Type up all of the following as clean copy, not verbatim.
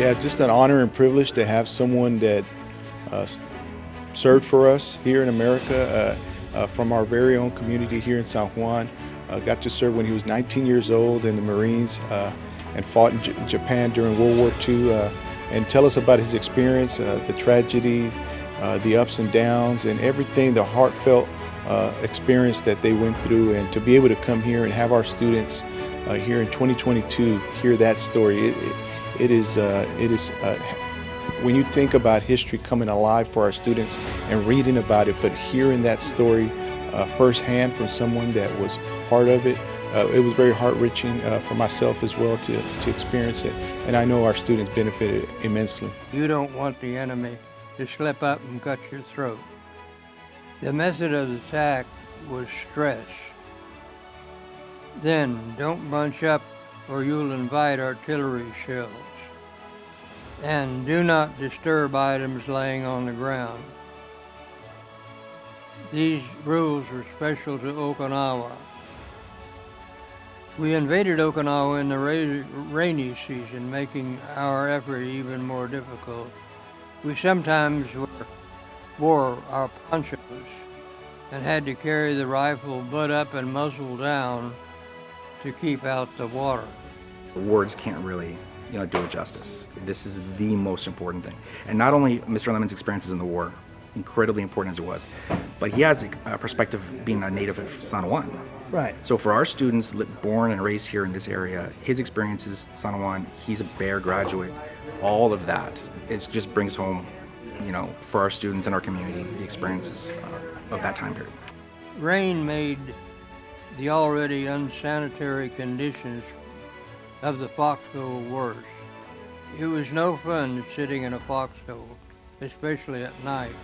Yeah, just an honor and privilege to have someone that served for us here in America from our very own community here in San Juan. Got to serve when he was 19 years old in the Marines and fought in Japan during World War II. And tell us about his experience, the tragedy, the ups and downs, and everything, the heartfelt experience that they went through. And to be able to come here and have our students here in 2022 hear that story, it is when you think about history coming alive for our students and reading about it, but hearing that story firsthand from someone that was part of it, it was very heart-wrenching for myself as well to experience it, and I know our students benefited immensely. You don't want the enemy to slip up and cut your throat. The method of the attack was stress. Then don't bunch up or you'll invite artillery shells. And do not disturb items laying on the ground. These rules were special to Okinawa. We invaded Okinawa in the rainy season, making our effort even more difficult. We sometimes wore our ponchos and had to carry the rifle butt up and muzzle down to keep out the water. Words can't really, do it justice. This is the most important thing. And not only Mr. Lemen's experiences in the war, incredibly important as it was, but he has a perspective being a native of San Juan. Right. So for our students born and raised here in this area, his experiences, San Juan, he's a Bear graduate, all of that, it just brings home, for our students and our community, the experiences of that time period. Rain made the already unsanitary conditions of the foxhole worse. It was no fun sitting in a foxhole, especially at night,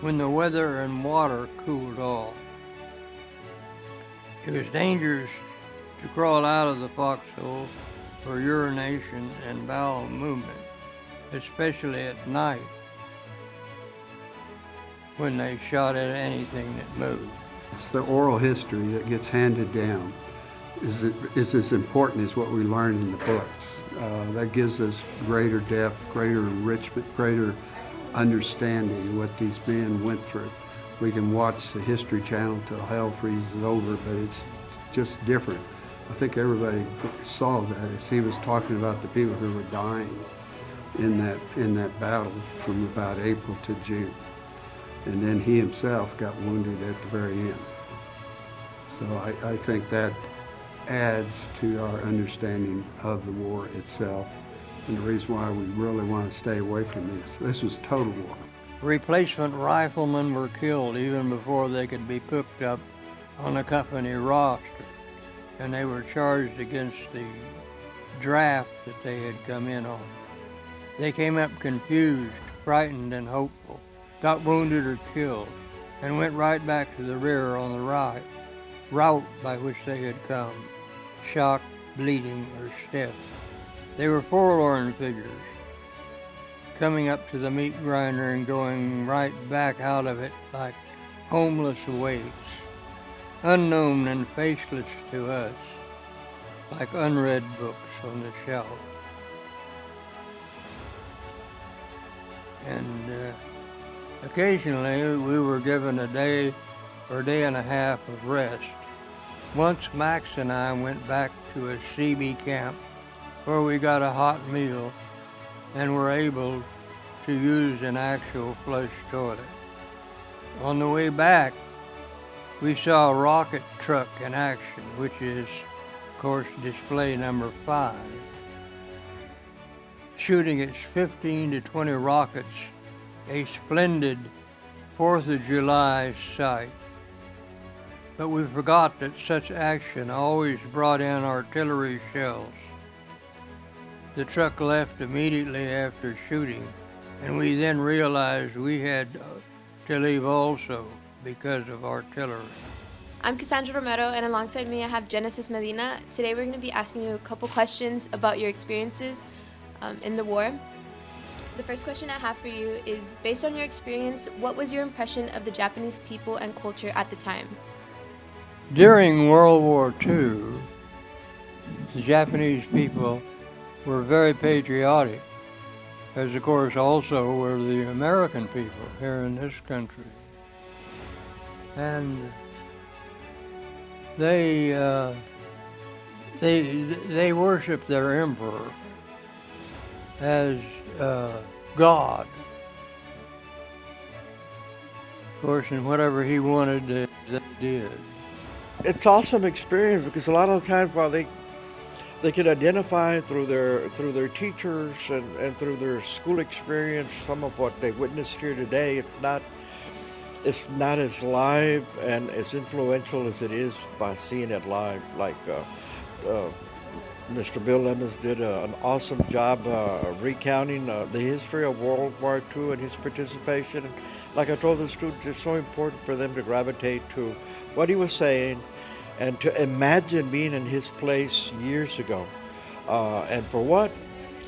when the weather and water cooled off. It was dangerous to crawl out of the foxhole for urination and bowel movement, especially at night when they shot at anything that moved. It's the oral history that gets handed down is as important as what we learn in the books. That gives us greater depth, greater enrichment, greater understanding of what these men went through. We can watch the History Channel till hell freezes over, but it's just different. I think everybody saw that as he was talking about the people who were dying in that battle from about April to June. And then he himself got wounded at the very end. So I think that adds to our understanding of the war itself and the reason why we really want to stay away from this. This was total war. Replacement riflemen were killed even before they could be picked up on a company roster, and they were charged against the draft that they had come in on. They came up confused, frightened, and hopeful, got wounded or killed, and went right back to the rear on the route by which they had come, shocked, bleeding, or stiff. They were forlorn figures, coming up to the meat grinder and going right back out of it like homeless waifs, unknown and faceless to us, like unread books on the shelf. And occasionally we were given a day or day and a half of rest. Once Max and I went back to a CB camp where we got a hot meal and were able to use an actual flush toilet. On the way back, we saw a rocket truck in action, which is, of course, display number 5, shooting its 15 to 20 rockets, a splendid 4th of July sight. But we forgot that such action always brought in artillery shells. The truck left immediately after shooting, and we then realized we had to leave also because of artillery. I'm Cassandra Romero, and alongside me I have Genesis Medina. Today we're going to be asking you a couple questions about your experiences in the war. The first question I have for you is, based on your experience, what was your impression of the Japanese people and culture at the time? During World War II, the Japanese people were very patriotic. as of course also were the American people here in this country. And they worshiped their emperor as God. Of course, and whatever he wanted, they did. It's awesome experience because a lot of the times while they can identify through their teachers and through their school experience some of what they witnessed here today, it's not as live and as influential as it is by seeing it live. Like Mr. Bill Lemons did an awesome job recounting the history of World War II and his participation. Like I told the students, it's so important for them to gravitate to what he was saying and to imagine being in his place years ago. And for what?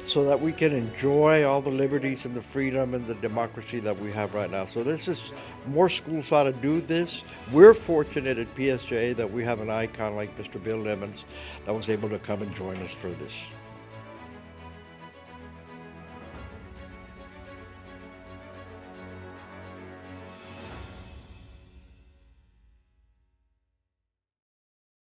So that we can enjoy all the liberties and the freedom and the democracy that we have right now. So this is, more schools ought to do this. We're fortunate at PSJA that we have an icon like Mr. Bill Lemons that was able to come and join us for this.